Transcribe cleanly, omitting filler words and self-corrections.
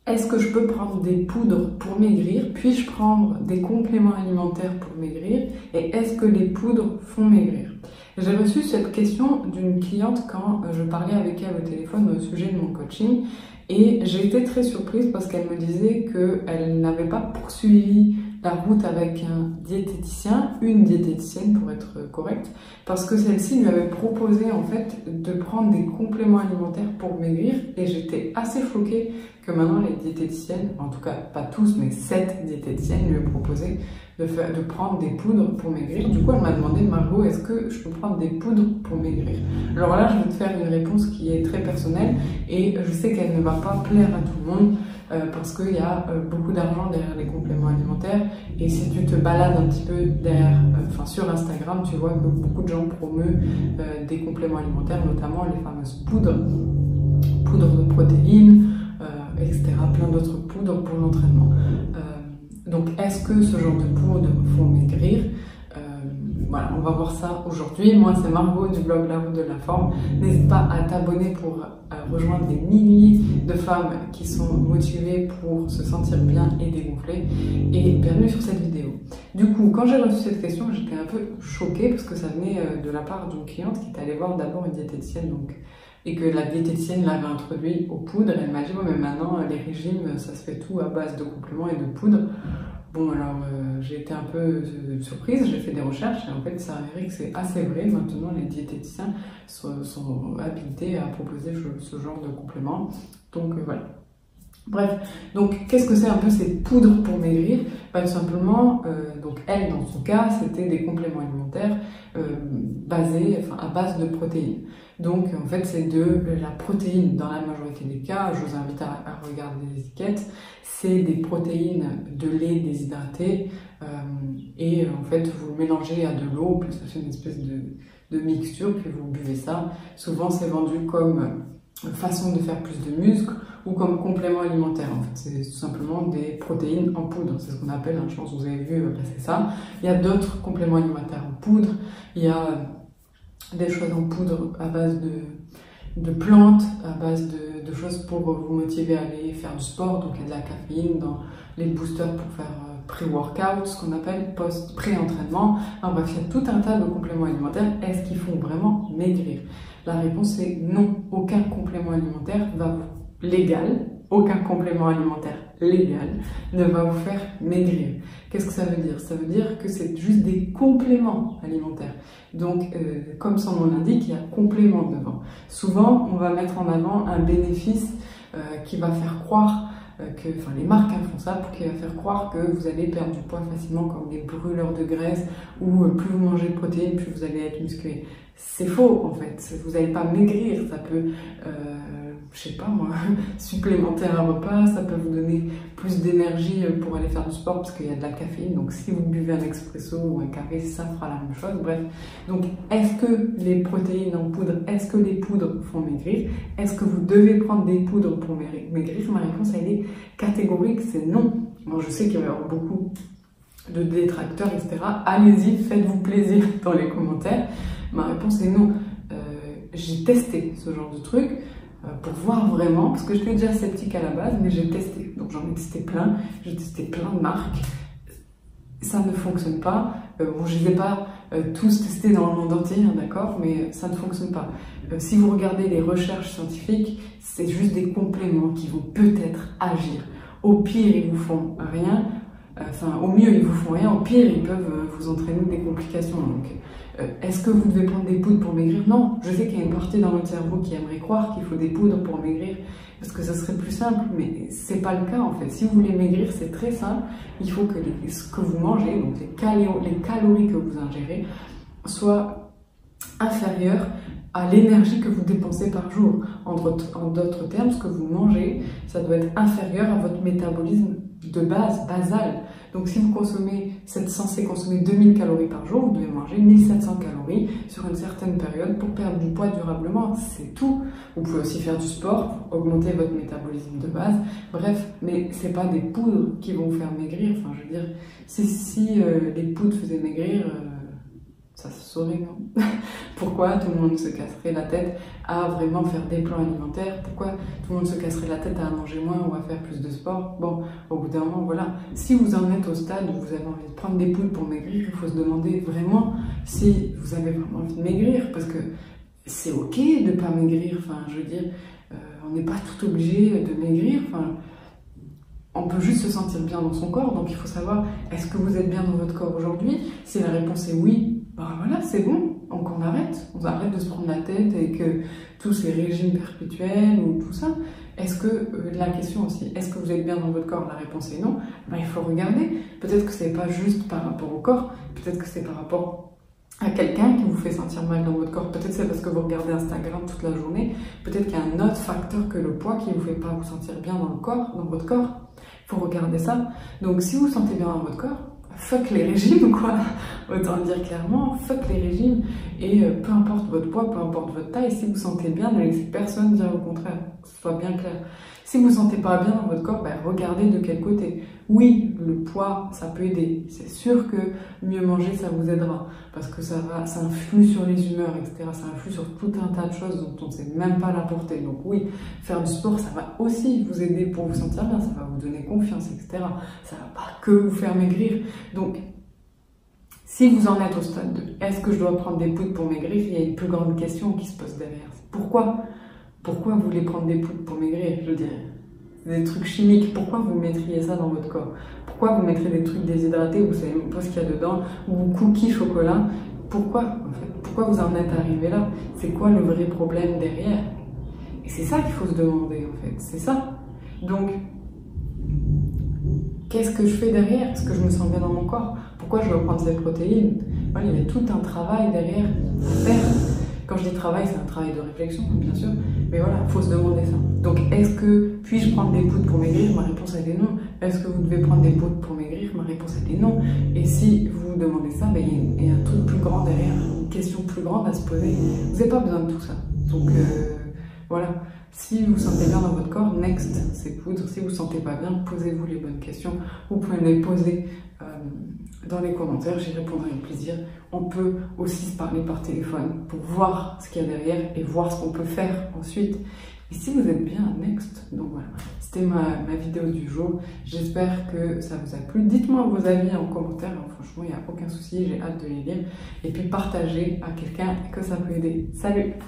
Est-ce que je peux prendre des poudres pour maigrir? Puis-je prendre des compléments alimentaires pour maigrir? Et est-ce que les poudres font maigrir? J'ai reçu cette question d'une cliente quand je parlais avec elle au téléphone au sujet de mon coaching. Et j'ai été très surprise parce qu'elle me disait qu'elle n'avait pas poursuivi la route avec un diététicien, une diététicienne pour être correcte, parce que celle-ci lui avait proposé en fait de prendre des compléments alimentaires pour maigrir, et j'étais assez choquée que maintenant les diététiciennes, en tout cas pas tous, mais 7 diététiciennes lui ont proposé de prendre des poudres pour maigrir. Du coup, elle m'a demandé: Margot, est-ce que je peux prendre des poudres pour maigrir? Alors là, je vais te faire une réponse qui est très personnelle, et je sais qu'elle ne va pas plaire à tout le monde, parce qu'il y a beaucoup d'argent derrière les compléments alimentaires, et si tu te balades un petit peu derrière, sur Instagram, tu vois que beaucoup de gens promeuvent des compléments alimentaires, notamment les fameuses poudres de protéines, etc., plein d'autres poudres pour l'entraînement. Donc est-ce que ce genre de poudres font maigrir? Voilà, on va voir ça aujourd'hui. Moi, c'est Margot du blog La Route de la Forme. N'hésite pas à t'abonner pour rejoindre des milliers de femmes qui sont motivées pour se sentir bien et dégonflées. Et bienvenue sur cette vidéo. Du coup, quand j'ai reçu cette question, j'étais un peu choquée parce que ça venait de la part d'une cliente qui est allée voir d'abord une diététicienne, et que la diététicienne l'avait introduit aux poudres. Elle m'a dit: ouais, mais maintenant les régimes, ça se fait tout à base de compléments et de poudres. Bon, alors j'ai été un peu surprise, j'ai fait des recherches et en fait ça a avéré que c'est assez vrai. Maintenant, les diététiciens sont habilités à proposer ce genre de compléments. Donc voilà. Bref, donc qu'est-ce que c'est un peu ces poudres pour maigrir? Tout simplement, donc elle, dans son cas, c'était des compléments alimentaires à base de protéines. Donc en fait, c'est de la protéine dans la majorité des cas. Je vous invite à regarder les étiquettes. C'est des protéines de lait déshydraté, et en fait vous le mélangez à de l'eau, puis ça fait une espèce de mixture, puis vous buvez ça. Souvent c'est vendu comme façon de faire plus de muscles ou comme complément alimentaire. En fait, c'est tout simplement des protéines en poudre, c'est ce qu'on appelle, je pense que vous avez vu passer ça. Il y a d'autres compléments alimentaires en poudre, il y a des choses en poudre à base de plantes, à base de choses pour vous motiver à aller faire du sport. Donc il y a de la caféine dans les boosters pour faire pré-workout, ce qu'on appelle pré-entraînement. Bref, il y a tout un tas de compléments alimentaires. Est-ce qu'ils font vraiment maigrir? La réponse est non. Aucun complément alimentaire aucun complément alimentaire légal ne va vous faire maigrir. Qu'est-ce que ça veut dire? Ça veut dire que c'est juste des compléments alimentaires. Donc, comme son nom l'indique, il y a complément devant. Souvent, on va mettre en avant un bénéfice qui va faire croire les marques font ça, pour qu'il va faire croire que vous allez perdre du poids facilement, comme des brûleurs de graisse, ou plus vous mangez de protéines, plus vous allez être musclé. C'est faux en fait, vous n'allez pas maigrir, ça peut, je sais pas moi, supplémenter un repas, ça peut vous donner plus d'énergie pour aller faire du sport parce qu'il y a de la caféine, donc si vous buvez un expresso ou un café, ça fera la même chose, bref. Donc est-ce que les protéines en poudre, est-ce que les poudres font maigrir? Est-ce que vous devez prendre des poudres pour maigrir? Ma réponse elle est catégorique, c'est non. Bon, je sais qu'il va y avoir beaucoup de détracteurs, etc. Allez-y, faites-vous plaisir dans les commentaires. Ma réponse est non. J'ai testé ce genre de truc pour voir vraiment, parce que je suis déjà sceptique à la base, mais j'ai testé. Donc j'en ai testé plein, j'ai testé plein de marques. Ça ne fonctionne pas. Bon, je ne les ai pas tous testés dans le monde entier, hein, d'accord, mais ça ne fonctionne pas. Si vous regardez les recherches scientifiques, c'est juste des compléments qui vont peut-être agir. Au pire, ils vous font rien. Au mieux, ils vous font rien. Au pire, ils peuvent vous entraîner des complications. Donc, est-ce que vous devez prendre des poudres pour maigrir? Non. Je sais qu'il y a une partie dans votre cerveau qui aimerait croire qu'il faut des poudres pour maigrir parce que ça serait plus simple, mais c'est pas le cas en fait. Si vous voulez maigrir, c'est très simple. Il faut que ce que vous mangez, donc les calories que vous ingérez, soient inférieures à l'énergie que vous dépensez par jour. En d'autres termes, ce que vous mangez, ça doit être inférieur à votre métabolisme de base, basal. Donc si vous êtes censé consommer 2000 calories par jour, vous devez manger 1700 calories sur une certaine période pour perdre du poids durablement, c'est tout. Vous pouvez aussi faire du sport pour augmenter votre métabolisme de base, bref, mais c'est pas des poudres qui vont vous faire maigrir. Enfin, je veux dire, si les poudres faisaient maigrir, Ça se saurait, non? Pourquoi tout le monde se casserait la tête à vraiment faire des plans alimentaires? Pourquoi tout le monde se casserait la tête à manger moins ou à faire plus de sport? Bon, au bout d'un moment, voilà. Si vous en êtes au stade où vous avez envie de prendre des poudres pour maigrir, il faut se demander vraiment si vous avez vraiment envie de maigrir, parce que c'est ok de pas maigrir. Enfin, je veux dire, on n'est pas tout obligé de maigrir. Enfin, on peut juste se sentir bien dans son corps, donc il faut savoir, est-ce que vous êtes bien dans votre corps aujourd'hui? Si la réponse est oui, ben voilà, c'est bon, donc on arrête de se prendre la tête avec tous ces régimes perpétuels ou tout ça. Est-ce que, la question aussi, est-ce que vous êtes bien dans votre corps? La réponse est non, ben il faut regarder. Peut-être que c'est pas juste par rapport au corps, peut-être que c'est par rapport à quelqu'un qui vous fait sentir mal dans votre corps. Peut-être c'est parce que vous regardez Instagram toute la journée, peut-être qu'il y a un autre facteur que le poids qui vous fait pas vous sentir bien dans le corps, dans votre corps. Il faut regarder ça. Donc si vous vous sentez bien dans votre corps, fuck les régimes, quoi. Autant le dire clairement, fuck les régimes. Et peu importe votre poids, peu importe votre taille, si vous vous sentez bien, ne laissez personne dire au contraire, que ce soit bien clair. Si vous ne vous sentez pas bien dans votre corps, ben, regardez de quel côté. Oui, le poids, ça peut aider. C'est sûr que mieux manger, ça vous aidera. Parce que ça influe sur les humeurs, etc. Ça influe sur tout un tas de choses dont on ne sait même pas la portée. Donc oui, faire du sport, ça va aussi vous aider pour vous sentir bien. Ça va vous donner confiance, etc. Ça ne va pas que vous faire maigrir. Donc, si vous en êtes au stade de est-ce que je dois prendre des poudres pour maigrir, il y a une plus grande question qui se pose derrière. Pourquoi vous voulez prendre des poudres pour maigrir? Je dirais, des trucs chimiques. Pourquoi vous mettriez ça dans votre corps? Pourquoi vous mettriez des trucs déshydratés, vous savez même pas ce qu'il y a dedans, ou cookies, chocolat? Pourquoi, en fait? Pourquoi vous en êtes arrivé là? C'est quoi le vrai problème derrière? Et c'est ça qu'il faut se demander, en fait. C'est ça. Donc, qu'est-ce que je fais derrière? Est-ce que je me sens bien dans mon corps? Pourquoi je dois prendre cette protéine? Voilà, il y a tout un travail derrière à faire. Quand je dis travail, c'est un travail de réflexion, bien sûr. Mais voilà, il faut se demander ça. Donc, puis-je prendre des poudres pour maigrir? Ma réponse elle est non. Est-ce que vous devez prendre des poudres pour maigrir? Ma réponse elle est non. Et si vous vous demandez ça, ben, il y a un truc plus grand derrière, une question plus grande à se poser. Vous n'avez pas besoin de tout ça. Donc, voilà. Si vous vous sentez bien dans votre corps, next, c'est poudre. Si vous ne vous sentez pas bien, posez-vous les bonnes questions. Vous pouvez me les poser dans les commentaires, j'y répondrai avec plaisir. On peut aussi se parler par téléphone pour voir ce qu'il y a derrière et voir ce qu'on peut faire ensuite. Et si vous êtes bien, next. Donc voilà, c'était ma vidéo du jour. J'espère que ça vous a plu. Dites-moi vos avis en commentaire. Franchement, il n'y a aucun souci, j'ai hâte de les lire. Et puis partagez à quelqu'un que ça peut aider. Salut!